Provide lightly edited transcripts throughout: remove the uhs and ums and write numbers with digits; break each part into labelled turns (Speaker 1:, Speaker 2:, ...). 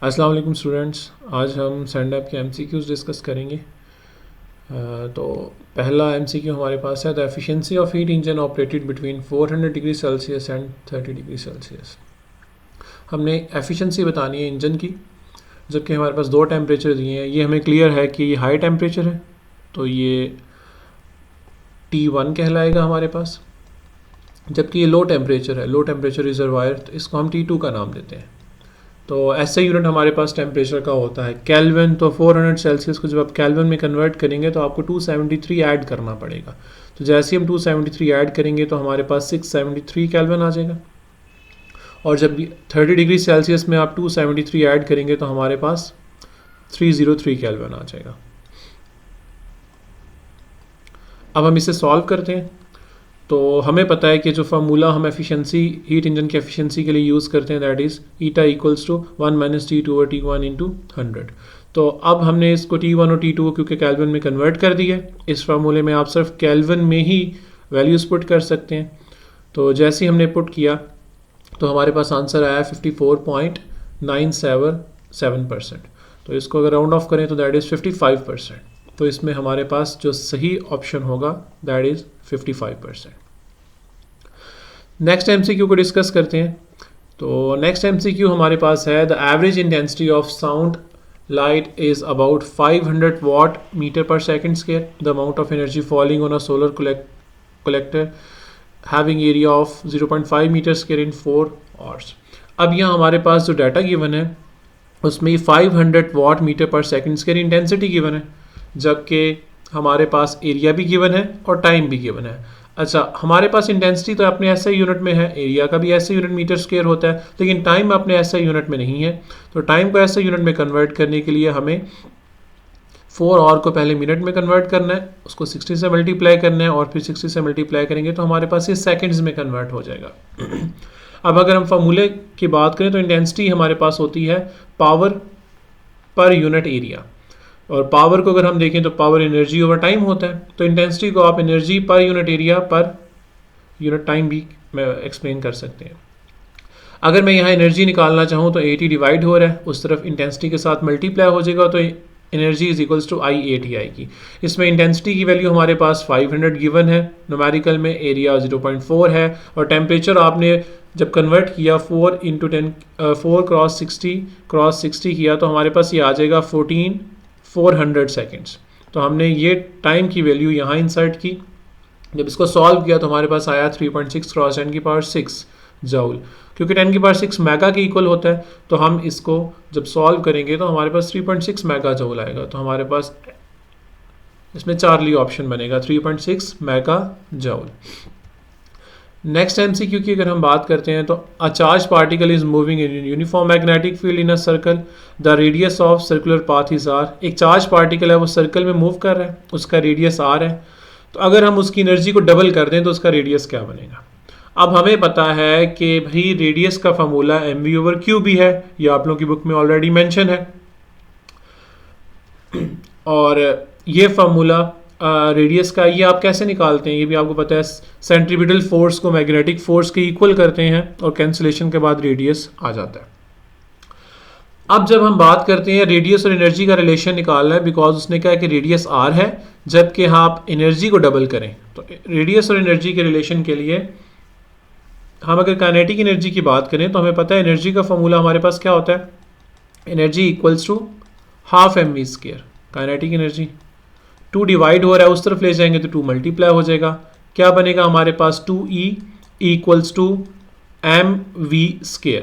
Speaker 1: अस्सलाम वालेकुम स्टूडेंट्स, आज हम सैंडएप के एमसीक्यूज़ डिस्कस करेंगे। तो पहला एमसीक्यू हमारे पास है, the efficiency of heat engine operated between 400 degree Celsius and 30 degree Celsius. हमने एफिशिएंसी बतानी है इंजन की, जबकि हमारे पास दो टेम्परेचर दिए हैं। ये हमें क्लियर है कि ये हाई टेम्परेचर है, तो ये T1 कहलाएगा हमारे पास, जबकि ये लो टेम्परेचर है, लो टेम्परेचर रिजर्वायर, तो इसको हम T2 का नाम देते हैं। तो ऐसा यूनिट हमारे पास टेम्परेचर का होता है केल्विन। तो 400 सेल्सियस को जब आप केल्विन में कन्वर्ट करेंगे तो आपको 273 ऐड करना पड़ेगा। तो जैसे ही हम 273 ऐड करेंगे तो हमारे पास 673 केल्विन आ जाएगा। और जब 30 डिग्री सेल्सियस में आप 273 ऐड करेंगे तो हमारे पास 303 केल्विन आ जाएगा। अब हम इसे सॉल्व करते हैं। तो हमें पता है कि जो फार्मूला हम एफिशिएंसी हीट इंजन की एफिशिएंसी के लिए यूज़ करते हैं, that is eta equals to 1 minus T2/T1 into 100। तो अब हमने इसको T1 और T2 क्योंकि केल्विन में कन्वर्ट कर दिया। इस फार्मूले में आप सिर्फ केल्विन में ही वैल्यूज़ पुट कर सकते हैं। तो जैसे ही हमने पुट किया तो हमारे पास आंसर आया 54.977%। तो इसको अगर राउंड ऑफ करें तो दैट इज़ 55%। तो इसमें हमारे पास जो सही ऑप्शन होगा दैट इज़ 55%। नेक्स्ट एमसीक्यू को डिस्कस करते हैं। तो नेक्स्ट एमसीक्यू हमारे पास है, the average intensity of sound light is about 500 watt metre per second square, the amount of energy falling on a solar collector having area of 0.5 metre square in 4 hours. अब यहाँ हमारे पास जो data given है उसमें 500 watt metre per second square intensity given है, जबकि हमारे पास area भी गिवन है और टाइम भी गिवन है। अच्छा, हमारे पास इंटेंसिटी तो अपने ऐसे यूनिट में है, एरिया का भी ऐसे यूनिट मीटर स्क्वायर होता है, लेकिन टाइम अपने ऐसे यूनिट में नहीं है। तो टाइम को ऐसे यूनिट में कन्वर्ट करने के लिए हमें 4 आवर को पहले मिनट में कन्वर्ट करना है, उसको 60 से मल्टीप्लाई करना है और फिर 60 से मल्टीप्लाई करेंगे तो हमारे पास ये सेकेंड्स में कन्वर्ट हो जाएगा। अब अगर हम फार्मूले की बात करें तो इंटेंसिटी हमारे पास होती है पावर पर यूनिट एरिया, और पावर को अगर हम देखें तो पावर एनर्जी ओवर टाइम होता है। तो इंटेंसिटी को आप energy per unit area per unit time भी एक्सप्लेन कर सकते हैं। अगर मैं यहाँ एनर्जी निकालना चाहूँ तो 80 डिवाइड हो रहा है, उस तरफ इंटेंसिटी के साथ मल्टीप्लाई हो जाएगा तो energy is equals to I80 आएगी। इसमें इंटेंसिटी की वैल्यू हमारे पास 500 गिवन है, न्यूमेरिकल में एरिया 0.4 है, और टेम्परेचर आपने जब कन्वर्ट किया 4 क्रॉस 60 किया तो हमारे पास ये आ जाएगा 400 सेकेंड्स। तो हमने ये टाइम की वैल्यू यहाँ इंसर्ट की। जब इसको सॉल्व किया तो हमारे पास आया 3.6 क्रॉस 10⁶ जूल, क्योंकि 10⁶ मेगा के इक्वल होता है। तो हम इसको जब सॉल्व करेंगे तो हमारे पास 3.6 मेगा जूल आएगा। तो हमारे पास इसमें चार्ली ऑप्शन बनेगा, 3.6 मेगा जूल। नेक्स्ट एमसीक्यू की अगर हम बात करते हैं तो a charge particle is moving in uniform magnetic field in a circle, the radius of circular path is R. एक चार्ज पार्टिकल है, वो सर्कल में मूव कर रहा है, उसका रेडियस आर है। तो अगर हम उसकी एनर्जी को डबल कर दें तो उसका रेडियस क्या बनेगा। अब हमें पता है कि भाई रेडियस का फार्मूला mv/q भी है, ये आप लोगों की बुक में ऑलरेडी मेंशन है, और ये फार्मूला रेडियस का ये आप कैसे निकालते हैं ये भी आपको पता है। सेंट्रीपिटल फोर्स को मैग्नेटिक फोर्स के इक्वल करते हैं और कैंसिलेशन के बाद रेडियस आ जाता है। अब जब हम बात करते हैं रेडियस और एनर्जी का रिलेशन निकालना है, बिकॉज उसने कहा कि रेडियस आर है, जबकि आप एनर्जी को डबल करें तो रेडियस और एनर्जी के रिलेशन के लिए हम अगर काइनेटिक एनर्जी की बात करें तो हमें पता है एनर्जी का फॉर्मूला हमारे पास क्या होता है, energy equals to half mv²। Kinetic energy 2 divide हो रहा है, उस तरफ ले जाएंगे तो 2 मल्टीप्लाई हो जाएगा, क्या बनेगा हमारे पास 2E इक्वल्स टू mv²।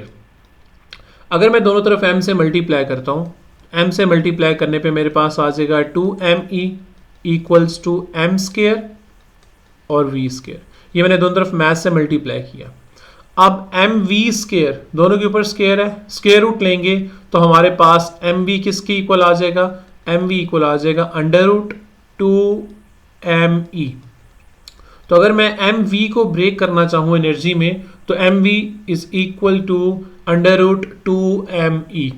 Speaker 1: अगर मैं दोनों तरफ m से मल्टीप्लाई करता हूँ, m से मल्टीप्लाई करने पे मेरे पास आ जाएगा 2me इक्वल्स टू m² और v²। ये मैंने दोनों तरफ मैथ से मल्टीप्लाई किया। अब mv² दोनों के ऊपर स्क्वायर है, स्क्वायर रूट लेंगे तो हमारे पास mv किसके इक्वल आ जाएगा, mv इक्वल आ जाएगा √2me। तो अगर मैं mv को ब्रेक करना चाहूँ एनर्जी में तो mv is equal to √2me।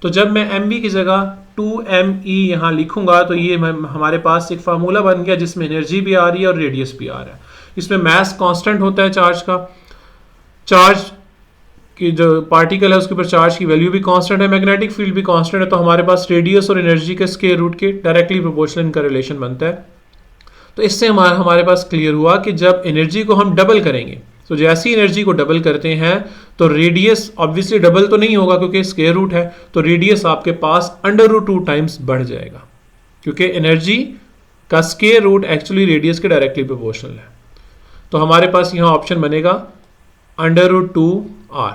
Speaker 1: तो जब मैं mv की जगह 2me यहाँ लिखूंगा तो ये हमारे पास एक फार्मूला बन गया जिसमें एनर्जी भी आ रही है और रेडियस भी आ रहा है। इसमें मास कांस्टेंट होता है चार्ज का, चार्ज कि जो पार्टिकल है उसके ऊपर चार्ज की वैल्यू भी कांस्टेंट है, मैग्नेटिक फील्ड भी कांस्टेंट है, तो हमारे पास रेडियस और एनर्जी के स्क्वायर रूट के डायरेक्टली प्रोपोर्शनल इनका रिलेशन बनता है। तो इससे हमारे पास क्लियर हुआ कि जब एनर्जी को हम डबल करेंगे, तो जैसी एनर्जी को डबल करते हैं तो रेडियस ऑब्वियसली डबल तो नहीं होगा क्योंकि स्क्वायर रूट है, तो रेडियस आपके पास √2 टाइम्स बढ़ जाएगा, क्योंकि एनर्जी का स्क्वायर रूट एक्चुअली रेडियस के डायरेक्टली प्रोपोर्शनल है। तो हमारे पास यहाँ ऑप्शन बनेगा √2r,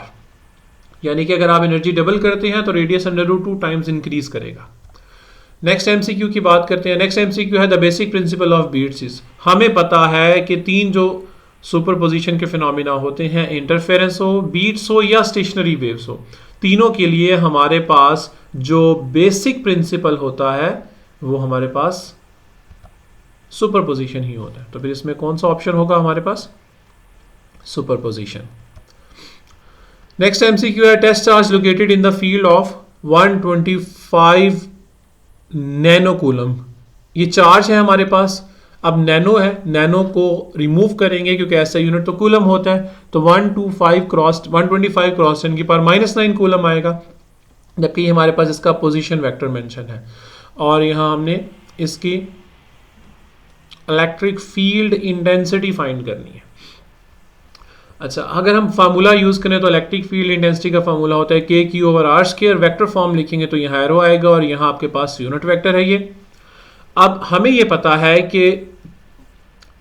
Speaker 1: यानी कि अगर आप एनर्जी डबल करते हैं तो रेडियस √2 टाइम्स इंक्रीज करेगा। नेक्स्ट एमसीक्यू की बात करते हैं। नेक्स्ट एमसीक्यू है the basic principle of beats. हमें पता है कि 3 जो सुपरपोजिशन के फिनोमिना होते हैं, इंटरफेरेंस हो, बीट्स हो या स्टेशनरी वेव्स हो, तीनों के लिए हमारे पास जो बेसिक प्रिंसिपल होता है वो हमारे पास सुपरपोजिशन ही होता है। तो फिर इसमें कौन सा ऑप्शन होगा हमारे पास? सुपरपोजिशन। नेक्स्ट एमसीक्यू है test charge located in the field of 125 nano coulomb. ये चार्ज है हमारे पास, अब नैनो है, नैनो को रिमूव करेंगे क्योंकि ऐसा यूनिट तो कूलम होता है, तो 125 क्रॉस 10 की पावर -9 कूलम आएगा, जबकि हमारे पास इसका पोजीशन वेक्टर मेंशन है और यहाँ हमने इसकी इलेक्ट्रिक फील्ड इंटेंसिटी फाइंड करनी है। अच्छा, अगर हम फार्मूला यूज करें तो इलेक्ट्रिक फील्ड इंटेंसिटी का फार्मूला होता है KQ/R²। वेक्टर फॉर्म लिखेंगे तो यहाँ एरो आएगा और यहाँ आपके पास यूनिट वेक्टर है ये। अब हमें ये पता है कि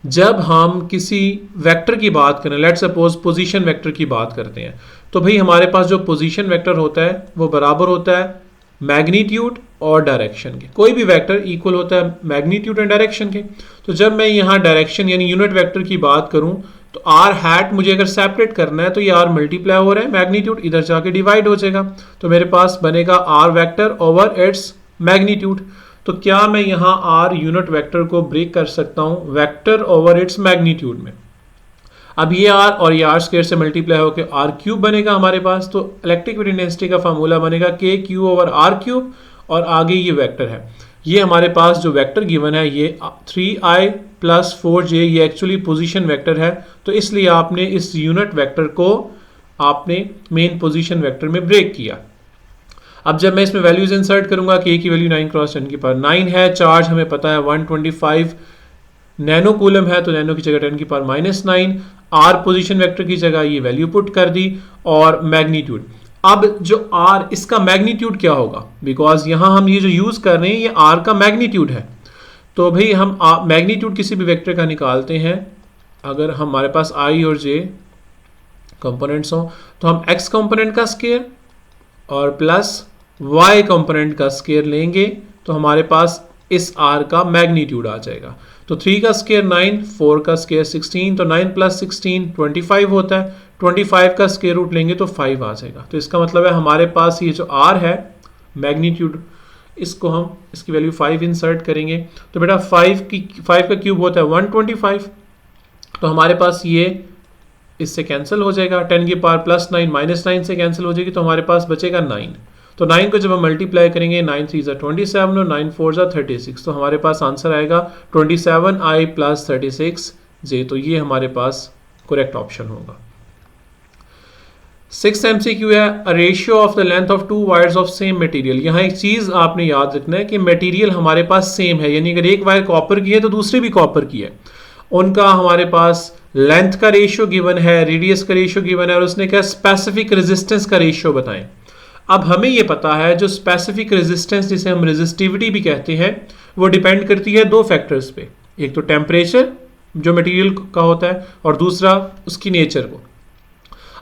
Speaker 1: जब हम किसी वेक्टर की बात करें, लेट सपोज पोजीशन वेक्टर की बात करते हैं, तो भाई हमारे पास जो पोजीशन वेक्टर होता है वो बराबर होता है मैग्नीट्यूड और डायरेक्शन के। कोई भी वेक्टर इक्वल होता है मैग्नीट्यूड एंड डायरेक्शन के। तो जब मैं यहाँ डायरेक्शन यानी यूनिट वेक्टर की बात करूं तो आर हैट मुझे अगर सेपरेट करना है तो ये आर मल्टीप्लाई हो रहा है, मैग्नीट्यूड इधर जाके डिवाइड हो जाएगा, तो मेरे पास बनेगा R vector over its magnitude. तो क्या मैं यहाँ आर यूनिट वेक्टर को ब्रेक कर सकता हूँ वेक्टर ओवर इट्स मैग्नीट्यूड में? अब ये आर और ये आर स्क्वायर से मल्टीप्लाई होकर आर क्यूब बनेगा हमारे पास। तो इलेक्ट्रिक फील्ड इंटेंसिटी का फार्मूला बनेगा KQ/R³ और आगे ये वेक्टर है। ये हमारे पास जो वेक्टर गिवन है ये 3i + 4j, ये एक्चुअली पोजीशन वेक्टर है, तो इसलिए आपने इस यूनिट वेक्टर को आपने मेन पोजीशन वेक्टर में ब्रेक किया। अब जब मैं इसमें वैल्यूज इंसर्ट करूंगा, k की वैल्यू 9 × 10⁻9 है, चार्ज हमें पता है 125 नैनो कूलम है, तो नैनो की जगह 10⁻9, आर पोजीशन वेक्टर की जगह ये वैल्यू पुट कर दी और मैग्नीट्यूड। अब जो आर, इसका मैग्नीट्यूड क्या होगा? बिकॉज यहां हम ये जो यूज कर रहे हैं ये आर का मैग्नीट्यूड है, तो भाई हम मैग्नीट्यूड किसी भी वेक्टर का निकालते हैं। अगर हमारे पास आई और जे कंपोनेंट्स हो तो हम एक्स कंपोनेंट का स्क्वायर और प्लस वाई कंपोनेंट का स्क्वायर लेंगे तो हमारे पास इस आर का मैग्नीट्यूड आ जाएगा। तो 3 का स्क्वायर 9, 4 का स्क्वायर 16, तो 9 + 16 25 होता है। 25 का स्क्वायर रूट लेंगे तो 5 आ जाएगा। तो इसका मतलब है हमारे पास ये जो आर है मैग्नीट्यूड, इसको हम इसकी वैल्यू 5 इंसर्ट करेंगे तो बेटा 5 का क्यूब होता है 125, तो हमारे पास ये इससे कैंसिल हो जाएगा। 10 की पावर +9 -9 से कैंसिल हो जाएगी, तो हमारे पास बचेगा 9। तो 9 को जब हम मल्टीप्लाई करेंगे 9 3 27 और 9 4 36, तो हमारे पास आंसर आएगा 27i + 36j। तो ये हमारे पास करेक्ट ऑप्शन होगा। 6th MCQ है a ratio of the length of 2 wires of same material. यहाँ एक चीज आपने याद रखना है कि मटेरियल हमारे पास सेम है, यानी अगर एक वायर कॉपर की है तो दूसरी भी कॉपर की है, उनका हमारे पास लेंथ का रेशियो गिवन है, रेडियस का रेशियो गिवन है और उसने क्या स्पेसिफिक रेजिस्टेंस का रेशियो बताएं। अब हमें यह पता है जो स्पेसिफिक रेजिस्टेंस जिसे हम रेजिस्टिविटी भी कहते हैं वो डिपेंड करती है 2 फैक्टर्स पे, एक तो टेम्परेचर जो मटेरियल का होता है और दूसरा उसकी नेचर को।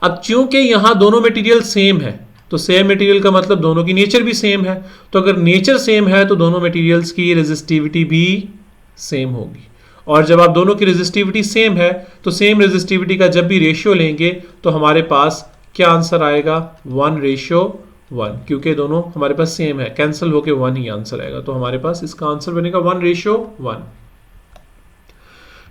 Speaker 1: अब चूंकि यहाँ दोनों मटेरियल सेम है तो सेम मटेरियल का मतलब दोनों की नेचर भी सेम है, तो अगर नेचर सेम है तो दोनों मटेरियल्स की रेजिस्टिविटी भी सेम होगी, और जब आप दोनों की रेजिस्टिविटी सेम है तो सेम रेजिस्टिविटी का जब भी रेशियो लेंगे तो हमारे पास क्या आंसर आएगा 1:1, क्योंकि दोनों हमारे पास सेम है, कैंसिल होके 1 ही आंसर आएगा, तो हमारे पास इसका आंसर बनेगा 1:1।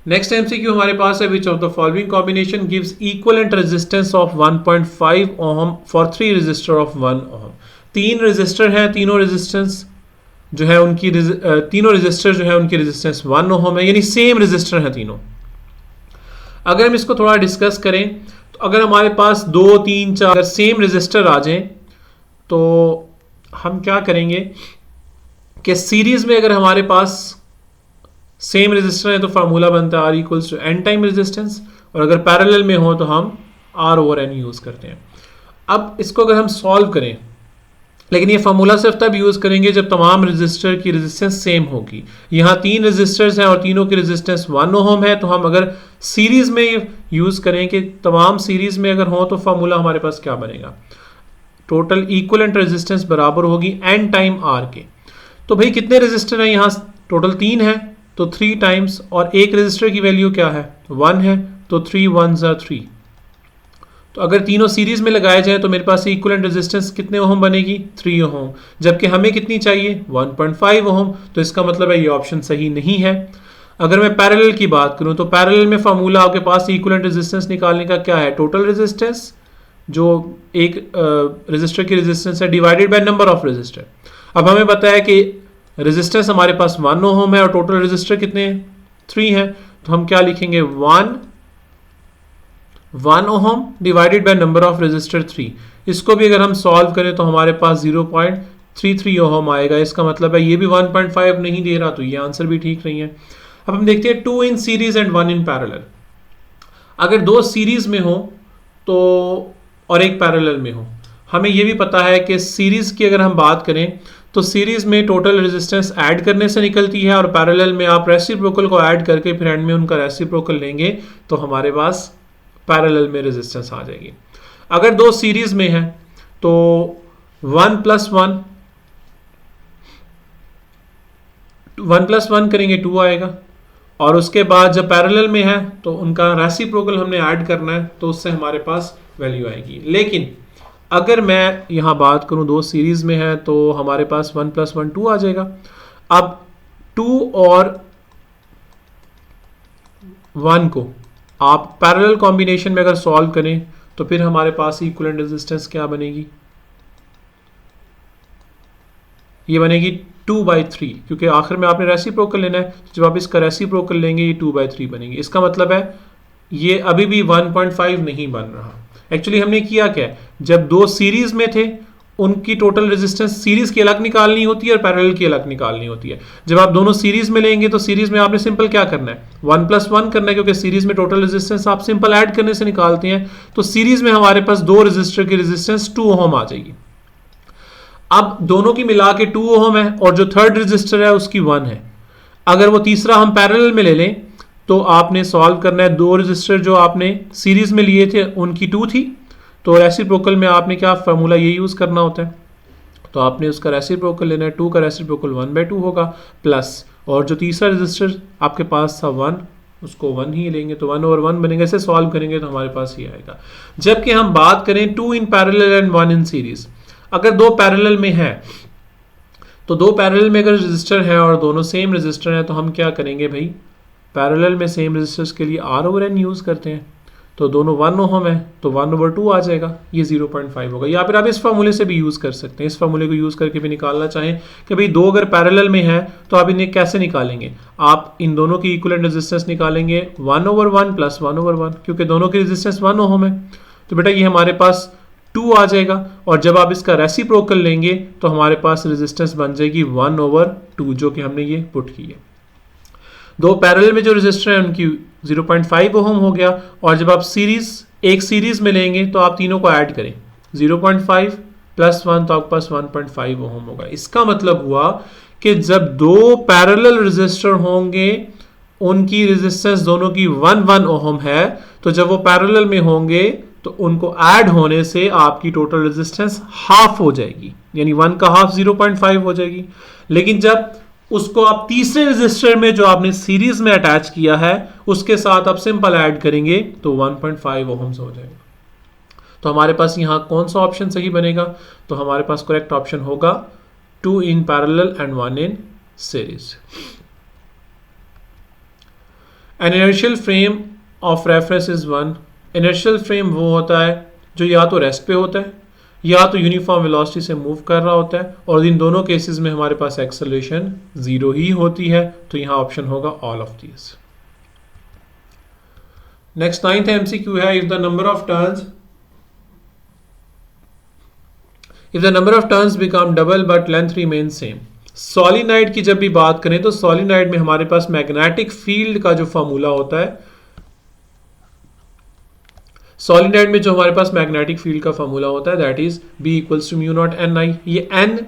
Speaker 1: नेक्स्ट MCQ हमारे पास है which of the following combination gives equivalent resistance of 1.5 ohm for 3 resistor of 1 ohm. 3 resistor हैं, तीनों रेजिस्टेंस जो है उनकी तीनों रेजिस्टर जो है उनकी रेजिस्टेंस 1 ओम है, यानी सेम रेजिस्टर है तीनों। अगर हम इसको थोड़ा डिस्कस करें तो तो अगर हमारे पास 2 3 4 अगर सेम रेजिस्टर आ जाएं तो हम क्या करेंगे कि सीरीज में अगर हमारे पास सेम रेजिस्टर है तो फार्मूला बनता है R equals to n time resistance, और अगर पैरेलल में हो तो हम आर ओवर एन यूज़ करते हैं। अब इसको अगर हम सॉल्व करें, लेकिन ये फार्मूला सिर्फ तब यूज़ करेंगे जब तमाम रेजिस्टर की रेजिस्टेंस सेम होगी। यहाँ 3 रेजिस्टर्स हैं और तीनों की रेजिस्टेंस 1 ओम है, तो हम अगर सीरीज़ में यूज़ करें कि तमाम सीरीज़ में अगर हो तो फार्मूला हमारे पास क्या बनेगा, टोटल इक्विवेलेंट रेजिस्टेंस बराबर होगी एन टाइम आर के। तो भाई कितने रेजिस्टर हैं यहाँ, टोटल 3 है तो 3 टाइम्स, और एक रेजिस्टर की वैल्यू क्या है 1 है, तो 3 1s are 3। तो अगर तीनों सीरीज में लगाए जाए तो मेरे पास इक्विवेलेंट रेजिस्टेंस कितने ओम बनेगी 3 ओम, जबकि हमें कितनी चाहिए 1.5 ओम। तो इसका मतलब है ये ऑप्शन सही नहीं है। अगर मैं पैरेलल की बात करूं तो पैरेलल में फार्मूला आपके पास इक्विवेलेंट रेजिस्टेंस निकालने का क्या है, टोटल रेजिस्टेंस जो एक रेजिस्टर की रेजिस्टेंस है divided by number of resistor. अब हमें पता है कि रेजिस्टेंस हमारे पास 1 ओम है और टोटल रेजिस्टर कितने हैं 3 है, तो हम क्या लिखेंगे 1 ohm divided by number of resistor 3। इसको भी अगर हम सॉल्व करें तो हमारे पास 0.33 ओम आएगा। इसका मतलब है ये भी 1.5 नहीं दे रहा, तो ये आंसर भी ठीक नहीं है। अब हम देखते हैं 2 in series and 1 in parallel. अगर 2 सीरीज में हो तो और एक पैरेलल में हो, हमें ये भी पता है कि सीरीज की अगर हम बात करें तो सीरीज में टोटल रेजिस्टेंस ऐड करने से निकलती है, और पैरेलल में आप रेसिप्रोकल को ऐड करके फिर एंड में उनका रेसिप्रोकल लेंगे तो हमारे पास पैरेलल में रेजिस्टेंस आ जाएगी। अगर 2 सीरीज में है तो 1 + 1 करेंगे 2 आएगा, और उसके बाद जब पैरेलल में है तो उनका रेसिप्रोकल हमने ऐड करना है तो उससे हमारे पास वैल्यू आएगी। लेकिन अगर मैं यहाँ बात करूँ 2 सीरीज में है तो हमारे पास 1 + 1 2 आ जाएगा। अब 2 और 1 को आप पैरेलल कॉम्बिनेशन में अगर सॉल्व करें तो फिर हमारे पास इक्विवेलेंट रेजिस्टेंस क्या बनेगी, ये बनेगी 2/3, क्योंकि आखिर में आपने रेसिप्रोकल लेना है। जब आप इसका रेसिप्रोकल लेंगे ये 2/3 बनेगी। इसका मतलब है ये अभी भी 1.5 नहीं बन रहा। एक्चुअली हमने किया क्या, जब 2 सीरीज में थे उनकी टोटल रेजिस्टेंस सीरीज की अलग निकालनी होती है और पैरेलल की अलग निकालनी होती है। जब आप दोनों सीरीज में लेंगे तो सीरीज में आपने सिंपल क्या करना है 1 + 1 करना है, क्योंकि सीरीज में टोटल रेजिस्टेंस आप सिंपल ऐड करने से निकालते हैं। तो सीरीज में हमारे पास 2 रेजिस्टर की रेजिस्टेंस 2 ओम आ जाएगी। अब दोनों की मिला के 2 ओम है और जो थर्ड रेजिस्टर है उसकी 1 है। अगर वो तीसरा हम पैरेलल में ले लें तो आपने सॉल्व करना है, 2 रेजिस्टर जो आपने सीरीज में लिए थे उनकी 2 थी, तो रेसिप्रोकल में आपने क्या फार्मूला ये यूज़ करना होता है, तो आपने उसका रेसिप्रोकल लेना है। 2 का रेसिप्रोकल 1/2 होगा, प्लस और जो तीसरा रेजिस्टर आपके पास था 1 उसको 1 ही लेंगे तो 1/1 बनेगा। इसे सॉल्व करेंगे तो हमारे पास ये आएगा। जबकि हम बात करें 2 in parallel and 1 in series, अगर 2 पैरेलल में है तो 2 पैरेलल में अगर रेजिस्टर है और दोनों सेम रेजिस्टर हैं तो हम क्या करेंगे भाई, पैरेलल में सेम रेजिस्टर्स के लिए R/N यूज़ करते हैं। तो दोनों 1 ओम है तो 1/2 आ जाएगा, ये 0.5 होगा। या फिर आप इस फार्मूले से भी यूज़ कर सकते हैं, इस फार्मूले को यूज़ करके भी निकालना चाहें कि भाई 2 अगर पैरेलल में है तो आप इन्हें कैसे निकालेंगे, आप इन दोनों की इक्विवेलेंट रेजिस्टेंस निकालेंगे 1/1 + 1/1, क्योंकि दोनों की रेजिस्टेंस 1 ओम है। तो बेटा ये हमारे पास 2 आ जाएगा, और जब आप इसका रेसिप्रोकल लेंगे तो हमारे पास रेजिस्टेंस बन जाएगी 1/2, जो कि हमने ये पुट की है। 2 पैरेलल में जो रेजिस्टर है उनकी 0.5 ओम हो गया, और जब आप एक सीरीज में लेंगे तो आप तीनों को ऐड करें 0.5 + 1 तो आपके पास 1.5 ओम होगा। इसका मतलब हुआ कि जब 2 पैरेलल रेजिस्टर होंगे उनकी रेजिस्टेंस दोनों की 1 ओम है, तो जब वो पैरेलल में होंगे तो उनको ऐड होने से आपकी टोटल रेजिस्टेंस हाफ हो जाएगी, यानी 1 का हाफ 0.5 हो जाएगी। लेकिन जब उसको आप तीसरे रेजिस्टर में जो आपने सीरीज में अटैच किया है उसके साथ आप सिंपल ऐड करेंगे तो 1.5 ओम्स हो जाएगा। तो हमारे पास यहाँ कौन सा ऑप्शन सही बनेगा, तो हमारे पास करेक्ट ऑप्शन होगा 2 in parallel and 1 in series. N inertial frame of reference is 1। Inertial frame वो होता है जो या तो रेस्ट पे होता है या तो यूनिफॉर्म वेलोसिटी से मूव कर रहा होता है, और इन दोनों केसेस में हमारे पास एक्सेलरेशन 0 ही होती है। तो यहाँ ऑप्शन होगा all of these. Next 9th MCQ है, if the number of turns become double but length remain same. Solenoid की जब भी बात करें तो सॉलिनाइड में हमारे पास मैग्नेटिक फील्ड का जो फॉर्मूला होता है, सॉलिनाइड में जो हमारे पास मैग्नेटिक फील्ड का फॉर्मूला होता है that is B equals to mu naught N I. ये n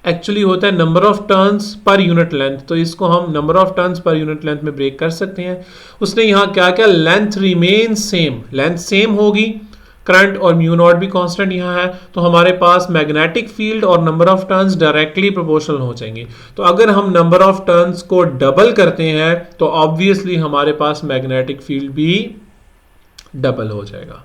Speaker 1: एक्चुअली होता है number of turns per unit length, तो इसको हम number of turns per unit length में ब्रेक कर सकते हैं। उसने यहाँ क्या क्या, length remain same, length same होगी, करंट और म्यू नॉट भी कांस्टेंट यहाँ है, तो हमारे पास मैग्नेटिक फील्ड और number of turns directly proportional हो जाएंगे। तो अगर हम नंबर ऑफ टर्न्स को डबल करते हैं तो ऑब्वियसली हमारे पास मैग्नेटिक फील्ड भी डबल हो जाएगा।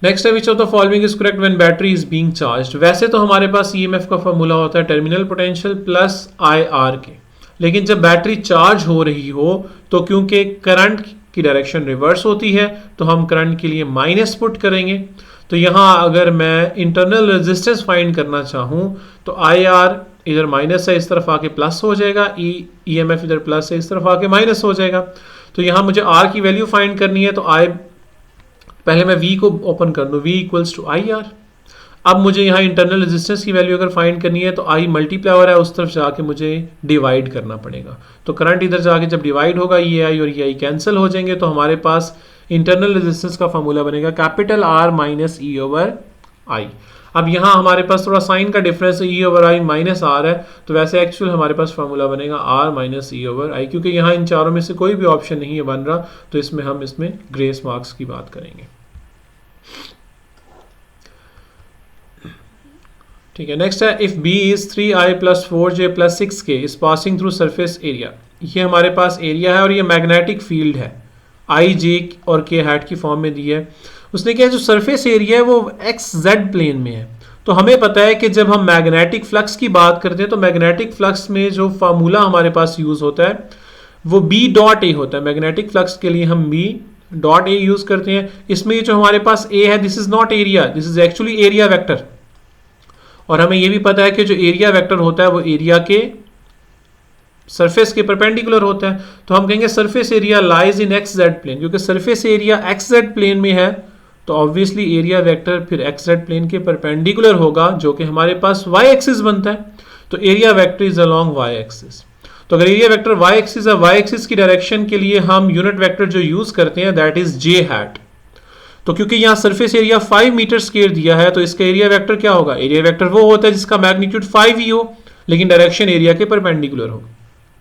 Speaker 1: नेक्स्ट है, which of the following is correct when battery is being charged. वैसे तो हमारे पास ईएमएफ का फॉर्मूला होता है टर्मिनल पोटेंशियल प्लस IR के, लेकिन जब बैटरी चार्ज हो रही हो तो क्योंकि करंट की डायरेक्शन रिवर्स होती है तो हम करंट के लिए माइनस पुट करेंगे। तो यहाँ अगर मैं इंटरनल रेजिस्टेंस फाइंड करना चाहूँ तो IR इधर माइनस है, इस तरफ आके प्लस हो जाएगा, EMF इधर प्लस है, इस तरफ आके माइनस हो जाएगा। तो यहाँ मुझे R की वैल्यू फाइंड करनी है, तो पहले मैं V को ओपन कर दूँ, V इक्वल्स टू IR। अब मुझे यहाँ इंटरनल रेजिस्टेंस की वैल्यू अगर फाइंड करनी है तो I मल्टीप्लायर है, उस तरफ जाके मुझे डिवाइड करना पड़ेगा। तो करंट इधर जाके जब डिवाइड होगा ये I और ये I कैंसिल हो जाएंगे, तो हमारे पास इंटरनल रेजिस्टेंस का फॉर्मूला बनेगा capital R minus E over I। अब यहाँ हमारे पास थोड़ा साइन का डिफरेंस है, E over I minus R है, तो वैसे एक्चुअल हमारे पास फॉर्मूला बनेगा R minus E over I। क्योंकि यहाँ इन चारों में से कोई भी ऑप्शन नहीं है बन रहा, तो इसमें हम ग्रेस मार्क्स की बात करेंगे। ठीक है, नेक्स्ट है, if B is 3I plus 4J plus 6K is passing through surface area. ये हमारे पास एरिया है और ये मैग्नेटिक फील्ड है, I, J और K हैट की फॉर्म में दी है। उसने क्या, जो सरफेस एरिया है वो XZ प्लेन में है। तो हमें पता है कि जब हम मैग्नेटिक फ्लक्स की बात करते हैं तो मैग्नेटिक फ्लक्स में जो फार्मूला हमारे पास यूज होता है वो B डॉट A होता है। मैग्नेटिक फ्लक्स के लिए हम B डॉट A यूज करते हैं। इसमें जो हमारे पास A है, this is not area, this is actually area vector. और हमें यह भी पता है कि जो एरिया वेक्टर होता है वो एरिया के सरफेस के परपेंडिकुलर होता है। तो हम कहेंगे surface area lies in XZ plane. क्योंकि सरफेस एरिया XZ प्लेन में है तो ऑब्वियसली एरिया वेक्टर फिर XZ प्लेन के परपेंडिकुलर होगा, जो कि हमारे पास Y एक्सिस बनता है। तो area vector is along Y axis. तो अगर एरिया वेक्टर Y एक्सिस है, Y एक्सिस की डायरेक्शन के लिए हम यूनिट वेक्टर जो यूज करते हैं दैट इज J हैट। तो क्योंकि यहाँ सरफेस एरिया 5 मीटर स्क्वायर दिया है तो इसका एरिया वेक्टर क्या होगा, एरिया वेक्टर वो होता है जिसका मैग्नीट्यूड 5 ही हो लेकिन डायरेक्शन एरिया के परपेंडिकुलर हो।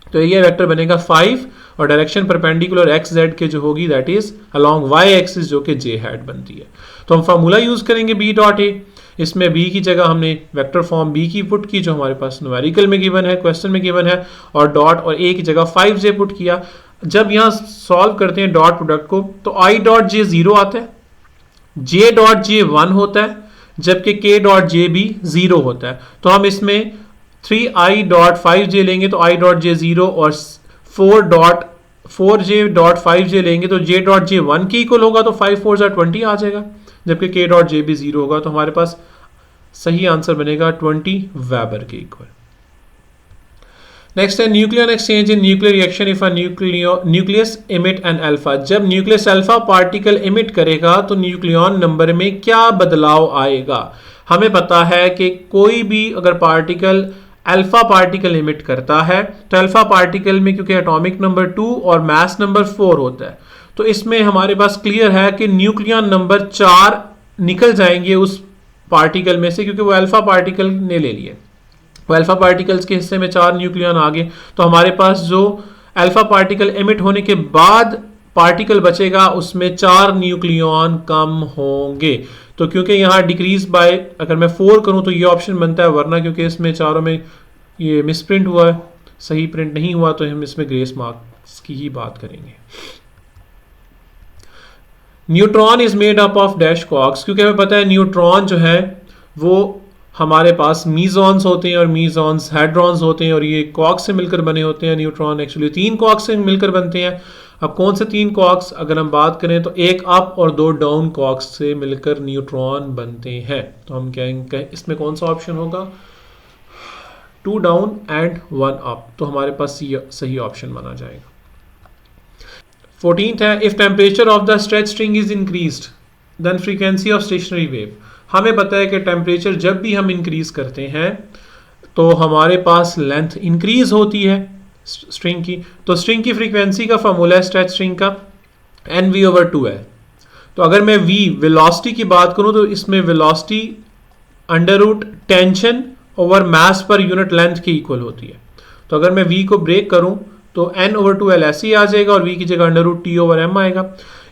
Speaker 1: तो एरिया वेक्टर बनेगा 5 और डायरेक्शन परपेंडिकुलर XZ के जो होगी that is along Y axis, जो कि J हैट बनती है। तो हम फार्मूला यूज करेंगे B डॉट A। इसमें B की जगह हमने वेक्टर फॉर्म B की पुट की जो हमारे पास न्यूमेरिकल में गिवन है, क्वेश्चन में गिवन है, और डॉट और A की जगह 5J पुट किया। जब यहाँ सॉल्व करते हैं डॉट प्रोडक्ट को तो I डॉट J 0 आता है, J डॉट J 1 होता है, जबकि K डॉट J भी 0 होता है। तो हम इसमें 3I डॉट 5J लेंगे तो I डॉट J 0 और 4J डॉट 5J लेंगे तो J डॉट J 1 के इक्वल होगा, तो 5 4 20 आ जाएगा, जबकि K डॉट J भी 0 होगा। तो हमारे पास सही आंसर बनेगा 20 वेबर के इक्वल। नेक्स्ट है, nucleon exchange in nuclear reaction if a nucleus emit an alpha. जब न्यूक्लियस अल्फा पार्टिकल इमिट करेगा तो न्यूक्लियॉन नंबर में क्या बदलाव आएगा। हमें पता है कि कोई भी अगर पार्टिकल अल्फा पार्टिकल इमिट करता है तो अल्फा पार्टिकल में क्योंकि एटॉमिक नंबर 2 और मास नंबर 4 होता है, तो इसमें हमारे पास क्लियर है कि न्यूक्लियॉन नंबर 4 निकल जाएंगे उस पार्टिकल में से, क्योंकि वो अल्फा पार्टिकल ने ले लिए। वो अल्फा पार्टिकल्स के हिस्से में 4 न्यूक्लियॉन आ गए, तो हमारे पास जो अल्फा पार्टिकल एमिट होने के बाद पार्टिकल बचेगा उसमें 4 न्यूक्लियॉन कम होंगे। तो क्योंकि यहाँ डिक्रीज बाय अगर मैं 4 करूँ तो ये ऑप्शन बनता है, वरना क्योंकि इसमें चारों में ये मिसप्रिंट हुआ है, सही प्रिंट नहीं हुआ, तो हम इसमें ग्रेस मार्क्स की ही बात करेंगे। Neutron is made up of dash quarks. क्योंकि हमें पता है न्यूट्रॉन जो है वो हमारे पास मीजॉन्स होते हैं और मीजॉन्स हेड्रॉन्स होते हैं और ये क्वार्क्स से मिलकर बने होते हैं। न्यूट्रॉन एक्चुअली 3 क्वार्क्स से मिलकर बनते हैं। अब कौन से 3 क्वार्क्स अगर हम बात करें तो एक अप और 2 डाउन क्वार्क्स से मिलकर न्यूट्रॉन बनते हैं। तो हम कहेंगे इसमें कौन सा ऑप्शन होगा, 2 डाउन एंड 1 अप। तो हमारे पास सही ऑप्शन माना जाएगा। 14th है, if temperature of the stretch string is increased then frequency of stationary wave. हमें पता है कि टेम्परेचर जब भी हम इंक्रीज करते हैं तो हमारे पास लेंथ इंक्रीज होती है स्ट्रिंग की। तो स्ट्रिंग की फ्रीक्वेंसी का फॉर्मूला है स्ट्रेच स्ट्रिंग का NV/2 है। तो अगर मैं V वेलोसिटी की बात करूं तो इसमें velocity under root tension over mass per unit length के इक्वल होती है। तो अगर मैं V को ब्रेक करूं तो N/2L ऐसे ही आ जाएगा और V की जगह अंडर रूट T/M आएगा।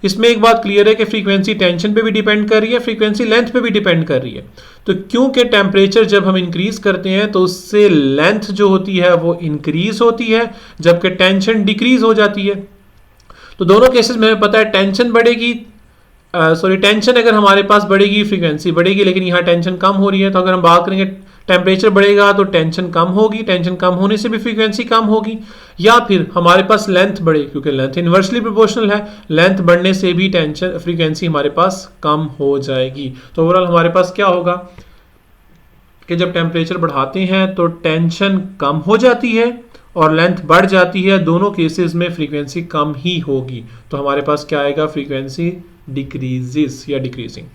Speaker 1: इसमें एक बात क्लियर है कि फ्रीक्वेंसी टेंशन पे भी डिपेंड कर रही है, फ्रीक्वेंसी लेंथ पे भी डिपेंड कर रही है। तो क्योंकि टेम्परेचर जब हम इंक्रीज करते हैं तो उससे लेंथ जो होती है वो इंक्रीज होती है, जबकि टेंशन डिक्रीज हो जाती है। तो दोनों केसेस में हमें पता है टेंशन बढ़ेगी, टेंशन अगर हमारे पास बढ़ेगी फ्रीक्वेंसी बढ़ेगी, लेकिन यहाँ टेंशन कम हो रही है। तो अगर हम बात करेंगे टेम्परेचर बढ़ेगा तो टेंशन कम होगी, टेंशन कम होने से भी फ्रीक्वेंसी कम होगी, या फिर हमारे पास लेंथ बढ़े क्योंकि लेंथ इन्वर्सली प्रोपोर्शनल है, लेंथ बढ़ने से भी टेंशन फ्रीक्वेंसी हमारे पास कम हो जाएगी। तो ओवरऑल हमारे पास क्या होगा कि जब टेम्परेचर बढ़ाते हैं तो टेंशन कम हो जाती है और लेंथ बढ़ जाती है, दोनों केसेस में फ्रीक्वेंसी कम ही होगी। तो हमारे पास क्या आएगा, फ्रीक्वेंसी डिक्रीजेस या decreasing.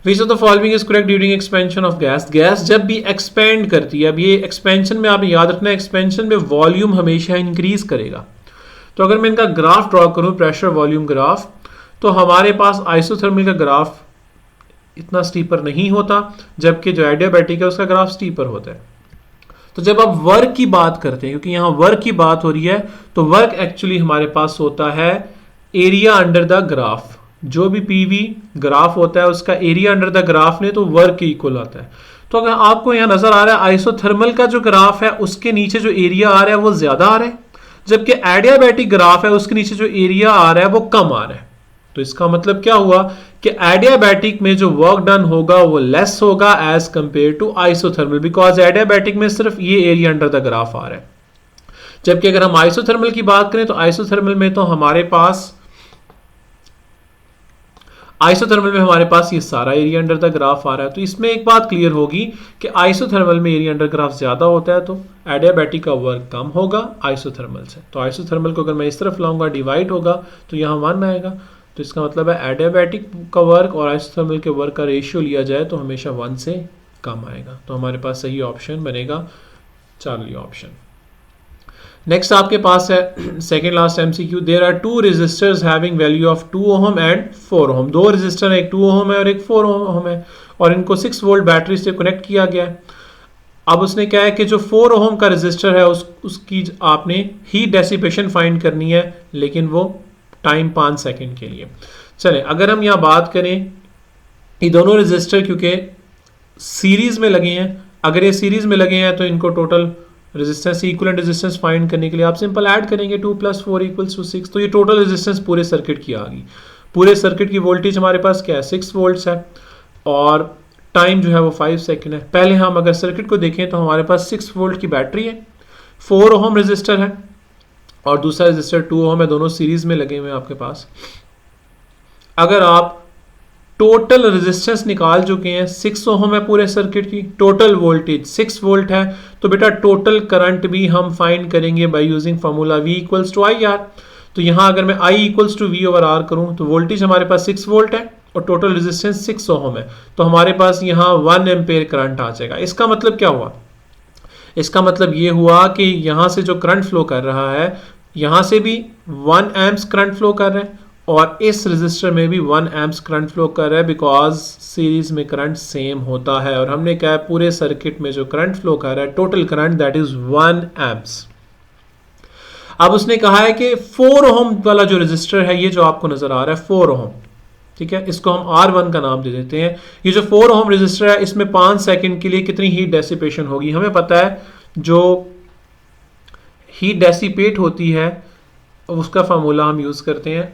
Speaker 1: Which of the following is correct during expansion of gas? Gas जब भी एक्सपेंड करती है, अब ये एक्सपेंशन में आपने याद रखना है, एक्सपेंशन में वॉल्यूम हमेशा इंक्रीज करेगा। तो अगर मैं इनका ग्राफ ड्रॉ करूं, प्रेशर वॉल्यूम ग्राफ, तो हमारे पास आइसोथर्मल का ग्राफ इतना स्टीपर नहीं होता, जबकि जो एडियाबैटिक है उसका ग्राफ स्टीपर होता है। तो जब आप वर्क की बात करते हैं, क्योंकि यहाँ वर्क की बात हो रही है, तो वर्क एक्चुअली हमारे पास होता है एरिया अंडर द ग्राफ। जो भी पीवी ग्राफ होता है उसका एरिया अंडर द ग्राफ ने तो वर्क के इक्वल आता है। तो अगर आपको यहाँ नजर आ रहा है आइसोथर्मल का जो ग्राफ है उसके नीचे जो एरिया आ रहा है वो ज्यादा आ रहा है, जबकि एडियाबैटिक ग्राफ है उसके नीचे जो एरिया आ रहा है वो कम आ रहा है। तो इसका मतलब क्या हुआ कि एडियाबैटिक में जो वर्क डन होगा वो लेस होगा as compare to isothermal, because adiabatic में सिर्फ ये एरिया अंडर द ग्राफ आ रहा है। जबकि अगर हम आइसोथर्मल की बात करें तो आइसोथर्मल में हमारे पास ये सारा एरिया अंडर द ग्राफ आ रहा है। तो इसमें एक बात क्लियर होगी कि आइसोथर्मल में एरिया अंडर ग्राफ ज्यादा होता है तो एडियाबैटिक का वर्क कम होगा आइसोथर्मल से। तो आइसोथर्मल को अगर मैं इस तरफ लाऊंगा डिवाइड होगा तो यहाँ 1 आएगा। तो इसका मतलब है एडियाबैटिक का वर्क और आइसोथर्मल के वर्क का रेशियो लिया जाए तो हमेशा 1 से कम आएगा। तो हमारे पास सही ऑप्शन बनेगा चार्ली ऑप्शन। नेक्स्ट आपके पास है second last MCQ। There are 2 resistors having value of 2 ohm and 4 ohm. 2 resistor है, एक 2 ओम है और एक 4 ओम है, और इनको 6 वोल्ट बैटरी से कनेक्ट किया गया है। अब उसने क्या है कि जो 4 ओम का रेजिस्टर है उसकी आपने हीट डेसिपेशन फाइंड करनी है, लेकिन वो टाइम 5 सेकेंड के लिए। चले अगर हम यहाँ बात करें, ये दोनों रेजिस्टर क्योंकि सीरीज में लगे हैं, अगर ये सीरीज में लगे हैं तो इनको total resistance equivalent resistance find करने के लिए आप सिंपल ऐड करेंगे 2 + 4 = 6। तो ये टोटल रेजिस्टेंस पूरे सर्किट की आ गई। पूरे सर्किट की वोल्टेज हमारे पास क्या है 6 वोल्ट्स है और टाइम जो है वो 5 सेकेंड है। पहले हम अगर सर्किट को देखें तो हमारे पास 6 वोल्ट की बैटरी है, 4 ओम रेजिस्टर है और दूसरा रेजिस्टर 2 ओम है, दोनों सीरीज में लगे हुए हैं आपके पास। अगर आप टोटल रेजिस्टेंस निकाल चुके हैं, 6 ओम है पूरे सर्किट की, टोटल वोल्टेज 6 वोल्ट है, तो बेटा टोटल करंट भी हम फाइंड करेंगे by using formula V = IR। तो यहां अगर मैं I = V/R करूं तो वोल्टेज हमारे पास 6 वोल्ट है और टोटल रेजिस्टेंस 6 ओम है, तो हमारे पास यहां 1 एम्पेयर करंट आ जाएगा। इसका मतलब क्या हुआ, इसका मतलब ये हुआ कि यहां से जो करंट फ्लो कर रहा है यहां से भी 1 एम्प्स करंट फ्लो कर रहा है और इस रेजिस्टर में भी 1 एम्प्स करंट फ्लो कर रहा है, बिकॉज सीरीज में करंट सेम होता है। और हमने कहा पूरे सर्किट में जो करंट फ्लो कर रहा है total current that is 1 amps. अब उसने कहा है कि 4 ओम वाला जो रेजिस्टर है, ये जो आपको नजर आ रहा है 4 ओम, ठीक है, इसको हम R1 का नाम दे देते हैं। ये जो 4 ओम रेजिस्टर है इसमें 5 सेकंड के लिए कितनी हीट डेसिपेशन होगी, हमें पता है जो हीट डेसिपेट होती है उसका फार्मूला हम यूज करते हैं।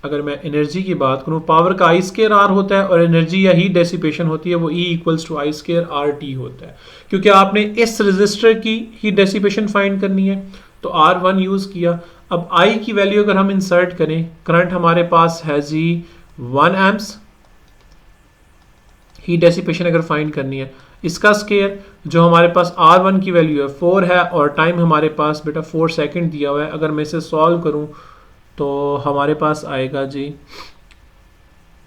Speaker 1: अगर मैं एनर्जी की बात करूं, पावर का I² होता है और एनर्जी या हीट डेसिपेशन होती है वो E = I² RT होता है। क्योंकि आपने इस रेजिस्टर की हीट डेसिपेशन फाइंड करनी है तो R1 यूज किया। अब I की वैल्यू अगर हम इंसर्ट करें, करंट हमारे पास है जी 1 एम्प्स, हीट डेसिपेशन अगर फाइंड करनी है, इसका स्केयर जो हमारे पास R1 की वैल्यू है 4 है और टाइम हमारे पास बेटा 4 सेकंड दिया हुआ है। अगर मैं इसे सॉल्व करूं तो हमारे पास आएगा जी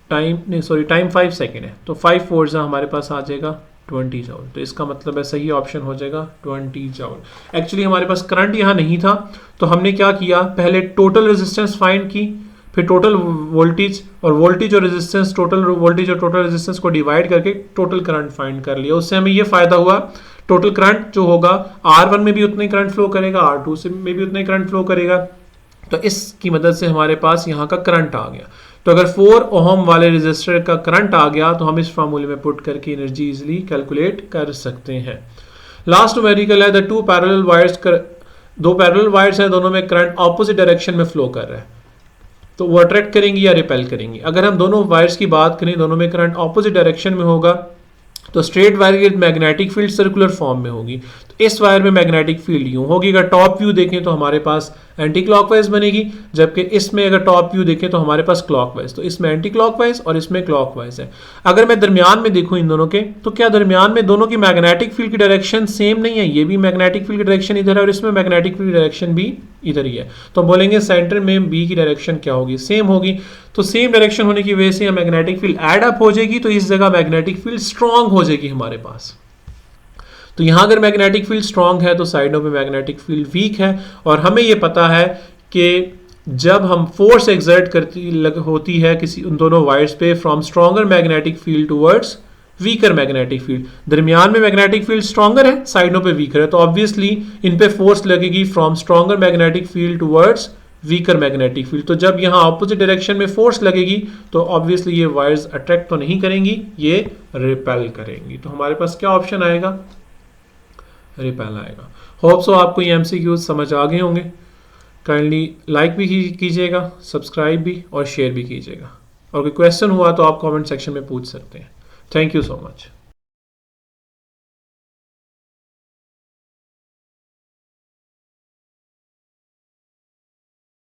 Speaker 1: टाइम 5 सेकंड है, तो 5 फोर्स हमारे पास आ जाएगा 20 जॉउल। तो इसका मतलब है सही ऑप्शन हो जाएगा 20 जॉउल। एक्चुअली हमारे पास करंट यहाँ नहीं था, तो हमने क्या किया, पहले टोटल रेजिस्टेंस फाइंड की, फिर टोटल वोल्टेज और वोल्टेज और रेजिस्टेंस, टोटल वोल्टेज और टोटल रेजिस्टेंस को डिवाइड करके टोटल करंट फाइंड कर लिया। उससे हमें ये फायदा हुआ, टोटल करंट जो होगा R1 में भी उतना ही करंट फ्लो करेगा, R2 से में भी उतना ही करंट फ्लो करेगा। तो इसकी मदद से हमारे पास यहाँ का करंट आ गया। तो अगर 4 ओहम वाले रेजिस्टर का करंट आ गया तो हम इस फार्मूले में पुट करके एनर्जी इजीली कैलकुलेट कर सकते हैं। लास्ट न्यूमेरिकल है द टू पैरेलल वायर्स, दो पैरेलल वायर्स हैं, दोनों में करंट ऑपोजिट डायरेक्शन में फ्लो कर रहा है, तो वो अट्रैक्ट करेंगी या रिपेल करेंगी। अगर हम दोनों वायर्स की बात करें, दोनों में करंट ऑपोजिट डायरेक्शन में होगा, तो स्ट्रेट वायर की मैग्नेटिक फील्ड सर्कुलर फॉर्म में होगी। तो इस वायर में मैग्नेटिक फील्ड यूं होगी, अगर टॉप व्यू देखें तो हमारे पास एंटी क्लॉकवाइज बनेगी, जबकि इसमें अगर टॉप व्यू देखें तो हमारे पास क्लॉकवाइज। तो इसमें एंटी क्लॉकवाइज और इसमें क्लॉकवाइज है। अगर मैं दरमियान में देखूं इन दोनों के, तो क्या दरमियान में दोनों की मैग्नेटिक फील्ड की डायरेक्शन सेम नहीं है? ये भी मैग्नेटिक फील्ड की डायरेक्शन इधर है और इसमें मैग्नेटिक फील्ड की डायरेक्शन भी इधर ही है। तो बोलेंगे सेंटर में बी की डायरेक्शन क्या होगी? सेम होगी। तो सेम डायरेक्शन होने की वजह से मैग्नेटिक फील्ड एड अप हो जाएगी, तो इस जगह मैग्नेटिक फील्ड स्ट्रांग हो जाएगी हमारे पास। तो यहां अगर मैग्नेटिक फील्ड स्ट्रांग है तो साइडों पे मैग्नेटिक फील्ड वीक है। और हमें यह पता है कि जब हम फोर्स एग्जर्ट होती है किसी उन दोनों वायर्स पे from stronger magnetic field towards weaker magnetic field, दरमियान में मैग्नेटिक फील्ड स्ट्रॉन्गर है, साइडों पे वीकर है, तो ऑब्वियसली इन पे फोर्स लगेगी from stronger magnetic field towards weaker magnetic field. तो जब यहाँ ऑपोजिट डायरेक्शन में फोर्स लगेगी तो ऑब्वियसली ये वायर्स अट्रैक्ट तो नहीं करेंगी, ये रिपेल करेंगी। तो हमारे पास क्या ऑप्शन आएगा? रिपेल आएगा। होप सो आपको ये MCQs समझ आ गए होंगे। काइंडली लाइक भी कीजिएगा, सब्सक्राइब भी और शेयर भी कीजिएगा। और कोई क्वेश्चन हुआ तो आप कमेंट सेक्शन में पूछ सकते हैं। Thank you so much.